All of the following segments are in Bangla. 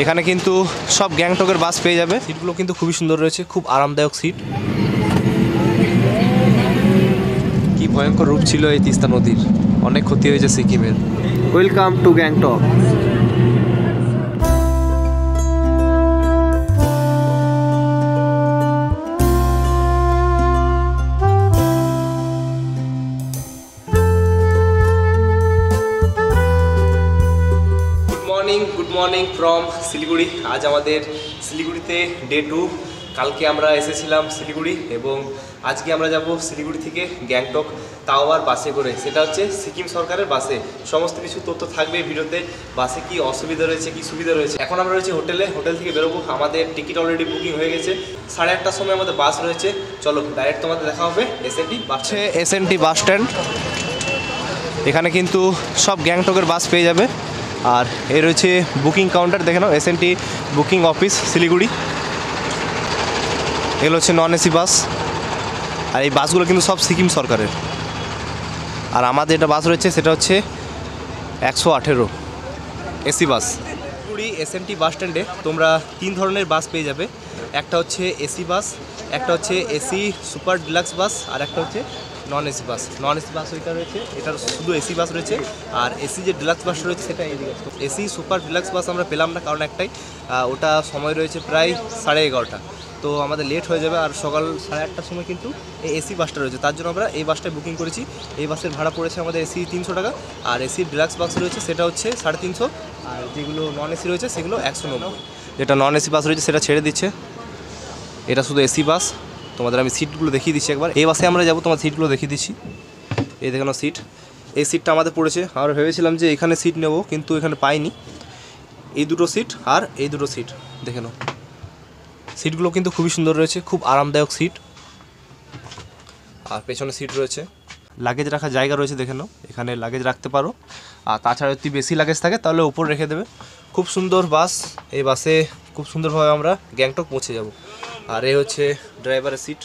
এখানে কিন্তু সব গ্যাংটকের বাস পেয়ে যাবে। সিটগুলো কিন্তু খুবই সুন্দর রয়েছে, খুব আরামদায়ক সিট। কি ভয়ঙ্কর রূপ ছিল এই তিস্তা নদীর, অনেক ক্ষতি হয়েছে সিকিমের। Welcome to Gangtok. Good morning from Siliguri. আজ আমাদের শিলিগুড়িতে ডে 2। কালকে আমরা এসেছিলাম শিলিগুড়ি এবং আজকে আমরা যাব শিলিগুড়ি থেকে গ্যাংটক, তাও আবার বাসে করে। সেটা হচ্ছে সিকিম সরকারের বাসে। সমস্ত কিছু তথ্য থাকবে ভিডিওতে। বাসে কি অসুবিধা রয়েছে, কি সুবিধা রয়েছে। এখন আমরা রয়েছে হোটেলে, হোটেল থেকে বেরোবো। আমাদের টিকিট অলরেডি বুকিং হয়ে গেছে। 8:30টার সময় আমাদের বাস রয়েছে। চলো ডাইরেক্ট তোমাদের দেখা হবে এসএনটি বাসে। এসএনটি বাস স্ট্যান্ড, এখানে কিন্তু সব গ্যাংটকের বাস পেয়ে যাবে। আর এই রয়েছে বুকিং কাউন্টার, দেখে নাও, এসএনটি বুকিং অফিস শিলিগুড়ি। এগুলো হচ্ছে নন এসি বাস। আর এই বাসগুলো কিন্তু সব সিকিম সরকারের। আর আমাদের একটা বাস রয়েছে, সেটা হচ্ছে 118 এসি বাস। শিলিগুড়ি এসএনটি বাস স্ট্যান্ডে তোমরা 3 ধরনের বাস পেয়ে যাবে। একটা হচ্ছে এসি বাস, একটা হচ্ছে এসি সুপার ডিলাক্স বাস, আর একটা হচ্ছে non AC bus. Non AC bus ওইটা রয়েছে, এটার শুধু এসি বাস রয়েছে। আর এসি যে ডিলাক্স বাস রয়েছে সেটা এদিকে। এসি সুপার ডিলাক্স বাস আমরা পেলাম না, কারণ একটাই, ওটা সময় রয়েছে প্রায় 11:30। তো আমাদের লেট হয়ে যাবে। আর সকাল 8:30টার সময় কিন্তু এই এসি বাসটা রয়েছে, তার জন্য আমরা এই বাসটায় বুকিং করেছি। এই বাসের ভাড়া পড়েছে আমাদের এসি 300 টাকা, আর এসি ডিলাক্স বাস রয়েছে সেটা হচ্ছে 350, আর যেগুলো নন এসি রয়েছে সেগুলো 190। যেটা নন এসি বাস রয়েছে সেটা ছেড়ে দিচ্ছে, এটা শুধু এসি বাস। তোমাদের আমি সিটগুলো দেখিয়ে দিচ্ছি একবার। এই বাসে আমরা যাবো, তোমার সিটগুলো দেখিয়ে দিচ্ছি। এই দেখানো সিট, এই সিটটা আমাদের পড়েছে। আমরা ভেবেছিলাম যে এখানে সিট নেব, কিন্তু এখানে পাইনি। এই দুটো সিট আর এই দুটো সিট দেখে নাও। সিটগুলো কিন্তু খুবই সুন্দর রয়েছে, খুব আরামদায়ক সিট। আর পেছনে সিট রয়েছে, লাগেজ রাখার জায়গা রয়েছে, দেখে নাও, এখানে লাগেজ রাখতে পারো। আর তাছাড়া যদি বেশি লাগেজ থাকে তাহলে উপর রেখে দেবে। খুব সুন্দর বাস। এই বাসে খুব সুন্দরভাবে আমরা গ্যাংটক পৌঁছে যাব। আর এই হচ্ছে ড্রাইভারের সিট।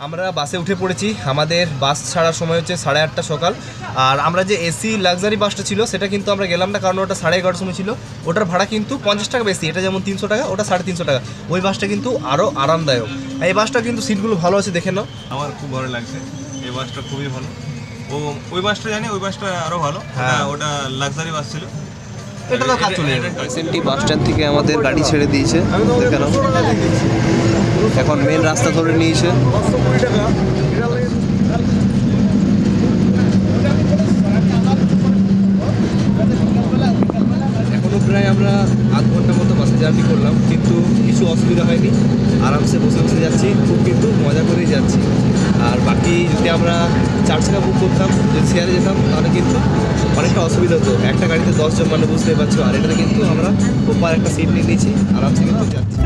আমরা বাসে উঠে পড়েছি। আমাদের বাস ছাড়ার সময় হচ্ছে 8:30 সকাল। আর আমরা যে এসি লাক্সারি বাসটা ছিল সেটা কিন্তু আমরা গেলাম না, কারণ ওটা 11:30 সময় ছিল। ওটার ভাড়া কিন্তু 50 টাকা বেশি। এটা যেমন 300 টাকা, ওটা 350 টাকা। ওই বাসটা কিন্তু আরও আরামদায়ক। এই বাসটা কিন্তু সিটগুলো ভালো আছে, দেখে নাও। আমার খুব ভালো লাগছে, এই বাসটা খুবই ভালো। ওই বাসটা জানি, ওই বাসটা আরও ভালো। হ্যাঁ, ওটা লাক্সারি বাস ছিল। এটা তো কাজ চলে যাবে। এসএনটি বাস স্ট্যান্ড থেকে আমাদের গাড়ি ছেড়ে দিয়েছে, দেখে নাও। এখন মেন রাস্তা ধরে নিয়েছে। এখনও প্রায় আমরা আধ ঘন্টার মতো বাসে জার্নি করলাম, কিন্তু কিছু অসুবিধা হয়নি। আরামসে বসে বসে যাচ্ছি, খুব কিন্তু মজা করেই যাচ্ছি। আর বাকি যদি আমরা 4 চাকা বুক করতাম, যদি শেয়ারে যেতাম, তাহলে কিন্তু অনেকটা অসুবিধা হতো। একটা গাড়িতে 10 জন মানে বুঝতে পারছো। আর এটাতে কিন্তু আমরা প্রপার একটা সিট নিয়ে নিয়েছি, আরামসে কিন্তু যাচ্ছি।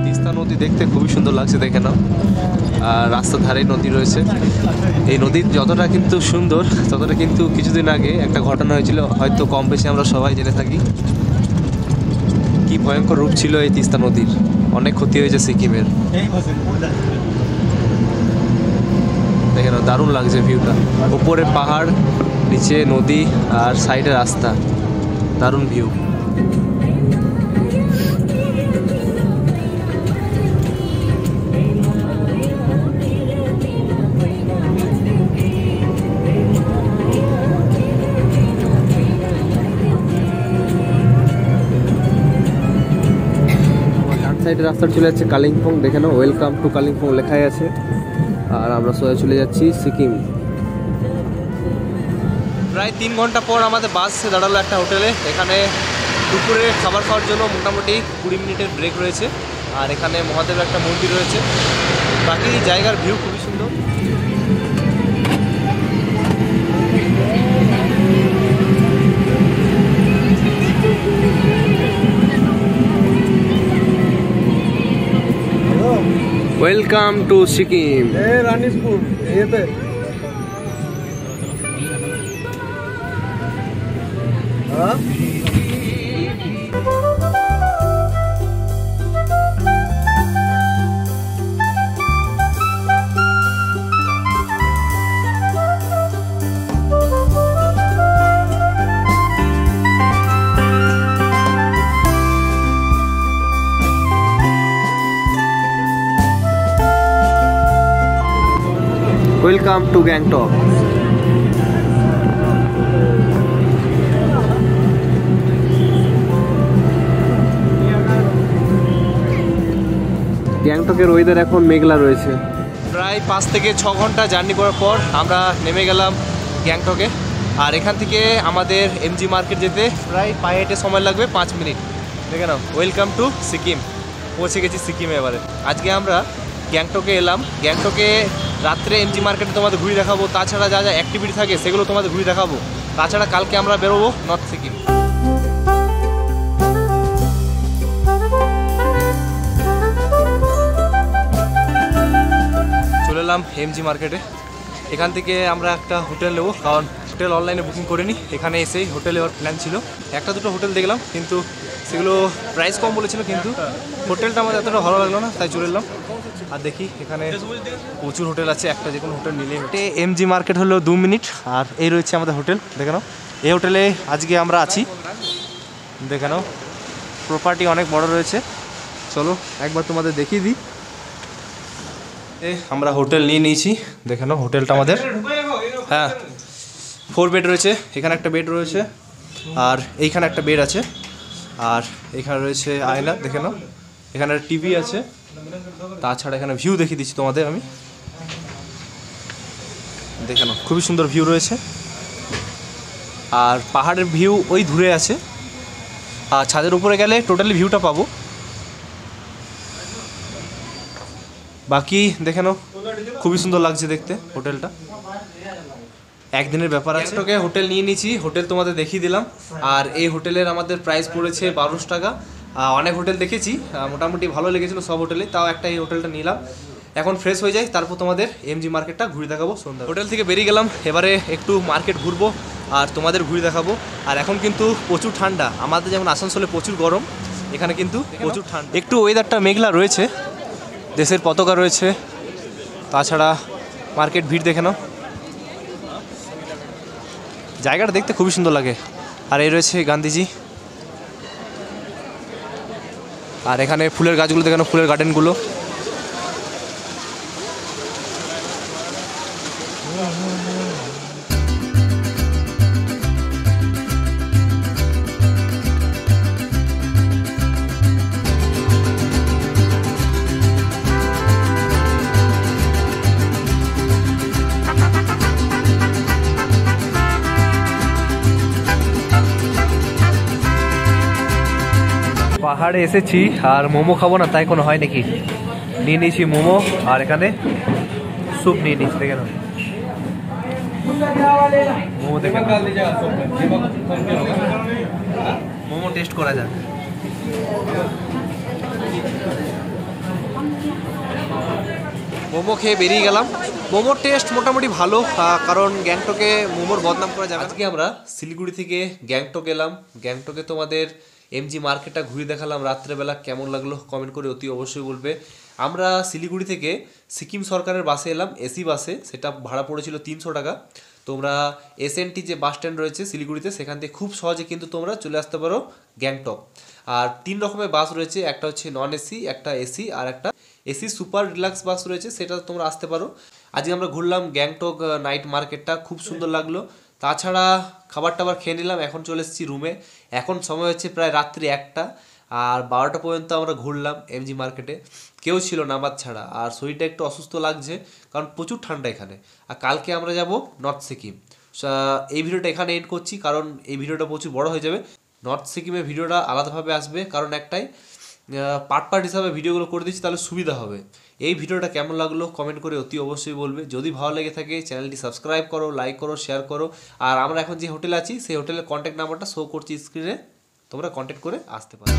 তিস্তা নদী দেখতে খুবই সুন্দর লাগছে, দেখে নাও। আর রাস্তার ধারেই নদী রয়েছে। এই নদীর যতটা কিন্তু সুন্দর, ততটা কিন্তু কিছুদিন আগে একটা ঘটনা হয়েছিল, হয়তো কম বেশি আমরা সবাই জেনে থাকি। কি ভয়ঙ্কর রূপ ছিল এই তিস্তা নদীর, অনেক ক্ষতি হয়েছে সিকিমের। দেখে নাও, দারুণ লাগছে ভিউটা। উপরে পাহাড়, নিচে নদী, আর সাইডে রাস্তা, দারুণ ভিউ। সাইডে রাস্তা চলে যাচ্ছে কালিম্পং, দেখে নাও, ওয়েলকাম টু কালিম্পং লেখাই আছে। আর আমরা সোজা চলে যাচ্ছি সিকিম। প্রায় 3 ঘন্টা পর আমাদের বাস দাঁড়ালো একটা হোটেলে। এখানে দুপুরে খাবার খাওয়ার জন্য মোটামুটি 20 মিনিটের ব্রেক রয়েছে। আর এখানে মহাদেবের একটা মন্দির রয়েছে। বাকি জায়গার ভিউ খুবই সুন্দর। Welcome to Sikkim. রানীপুর এতে ওয়েলকাম টু গ্যাংটক। গ্যাংটকের ওয়েদার এখন মেঘলা রয়েছে। প্রায় 5 থেকে 6 ঘন্টা জার্নি করার পর আমরা নেমে গেলাম গ্যাংটকে। আর এখান থেকে আমাদের এমজি মার্কেট যেতে প্রায় পায়ে হেঁটে সময় লাগবে 5 মিনিট। দেখে নাও, ওয়েলকাম টু সিকিম। পৌঁছে গেছি সিকিমে এবারে। আজকে আমরা গ্যাংটকে এলাম। গ্যাংটকে রাত্রে এমজি মার্কেটে তোমাদের ঘুরে দেখাবো, তাছাড়া যা যা অ্যাক্টিভিটি থাকে সেগুলো তোমাদের ঘুরে দেখাবো। তাছাড়া কালকে আমরা বেরোবো নর্থ সিকিম। চলে এলাম এমজি মার্কেটে। এখান থেকে আমরা একটা হোটেল নেবো, কারণ হোটেল অনলাইনে বুকিং করিনি। এখানে এসেই হোটেলে ওর প্ল্যান ছিল। একটা দুটো হোটেল দেখলাম, কিন্তু সেগুলো প্রাইস কম বলেছিল, কিন্তু হোটেলটা আমার এতটা ভালো লাগলো না, তাই চলে এলাম। আর দেখি এখানে প্রচুর হোটেল আছে, একটা যে কোনো হোটেল নিলেই হোটেল। এমজি মার্কেট হলো 2 মিনিট। আর এই রয়েছে আমাদের হোটেল, দেখে নাও। এই হোটেলে আজকে আমরা আছি, দেখে নাও। প্রপার্টি অনেক বড় রয়েছে। চলো একবার তোমাদের দেখিয়ে দিই। আমরা হোটেল নিয়ে নিয়েছি, দেখে নাও হোটেলটা আমাদের। হ্যাঁ, 4 বেড রয়েছে। এখানে একটা বেড রয়েছে, আর এইখানে একটা বেড আছে, আর এখানে রয়েছে আয়না, দেখে নাও। এখানে টিভি আছে। তাছাড়া এখানে ভিউ দেখিয়ে দিচ্ছি তোমাদের আমি, দেখে নাও। খুবই সুন্দর ভিউ রয়েছে, আর পাহাড়ের ভিউ ওই দূরে আছে। আর ছাদের উপরে গেলে টোটালি ভিউটা পাবো। বাকি দেখে নাও, খুবই সুন্দর লাগছে দেখতে হোটেলটা। একদিনের ব্যাপার আছে। ওকে হোটেল নিয়ে নিয়েছি, হোটেল তোমাদের দেখিয়ে দিলাম। আর এই হোটেলের আমাদের প্রাইস পড়েছে 1200 টাকা। অনেক হোটেল দেখেছি, মোটামুটি ভালো লেগেছিলো সব হোটেলে, তাও একটা এই হোটেলটা নিলাম। এখন ফ্রেশ হয়ে যাই, তারপর তোমাদের এমজি মার্কেটটা ঘুরে দেখাবো সন্ধ্যা। হোটেল থেকে বেরিয়ে গেলাম, এবারে একটু মার্কেট ঘুরবো আর তোমাদের ঘুরে দেখাবো। আর এখন কিন্তু প্রচুর ঠান্ডা, আমাদের যেমন আসানসোলে প্রচুর গরম, এখানে কিন্তু প্রচুর ঠান্ডা। একটু ওয়েদারটা মেঘলা রয়েছে, দেশের পতাকা রয়েছে। তাছাড়া মার্কেট ভিড় দেখে নাও, জায়গাটা দেখতে খুবই সুন্দর লাগে। আর এই রয়েছে গান্ধীজি। আর এখানে ফুলের গাছগুলো দেখে নাও, ফুলের গার্ডেনগুলো। পাহাড়ে এসেছি আর মোমো খাবো না তাই কোনো হয় নাকি। নিয়ে নিয়েছি মোমো, আর এখানে স্যুপ নিয়ে নিয়েছি, দেখে নাও। মোমো দেখে মোমো টেস্ট করা যাক। মোমো খেয়ে বেরিয়ে গেলাম। মোমোর টেস্ট মোটামুটি ভালো, কারণ গ্যাংটকে মোমোর বদনাম করা যাবে। আজকে আমরা শিলিগুড়ি থেকে গ্যাংটক এলাম। গ্যাংটকে তোমাদের এমজি মার্কেটটা ঘুরে দেখালাম রাত্রেবেলা। কেমন লাগলো কমেন্ট করে অতি অবশ্যই বলবে। আমরা শিলিগুড়ি থেকে সিকিম সরকারের বাসে এলাম, এসি বাসে। সেটা ভাড়া পড়েছিল 300 টাকা। তোমরা এসএনটি যে বাস স্ট্যান্ড রয়েছে শিলিগুড়িতে, সেখান থেকে খুব সহজে কিন্তু তোমরা চলে আসতে পারো গ্যাংটক। আর 3 রকমের বাস রয়েছে, একটা হচ্ছে নন এসি, একটা এসি, আর একটা এসি সুপার রিল্যাক্স বাস রয়েছে, সেটা তোমরা আসতে পারো। আজকে আমরা ঘুরলাম গ্যাংটক নাইট মার্কেটটা, খুব সুন্দর লাগলো। তাছাড়া খাবার টাবার খেয়ে নিলাম, এখন চলে এসেছি রুমে। এখন সময় হচ্ছে প্রায় রাত্রি 1টা, আর 12টা পর্যন্ত আমরা ঘুরলাম এমজি মার্কেটে। কেউ ছিল না আমার ছাড়া। আর শরীরটা একটু অসুস্থ লাগছে, কারণ প্রচুর ঠান্ডা এখানে। আর কালকে আমরা যাব নর্থ সিকিম। এই ভিডিওটা এখানে এন্ড করছি, কারণ এই ভিডিওটা প্রচুর বড় হয়ে যাবে। নর্থ সিকিমের ভিডিওটা আলাদাভাবে আসবে, কারণ একটাই পার্ট হিসাবে ভিডিওগুলো করে দিচ্ছি, তাহলে সুবিধা হবে। এই ভিডিওটা কেমন লাগলো কমেন্ট করে অতি অবশ্যই বলবে। যদি ভালো লেগে থাকে চ্যানেলটি সাবস্ক্রাইব করো, লাইক করো, শেয়ার করো। আর আমরা এখন যে হোটেলে আছি সেই হোটেলের কন্ট্যাক্ট নাম্বারটা শো করছি স্ক্রিনে, তোমরা কন্ট্যাক্ট করে আসতে পারো।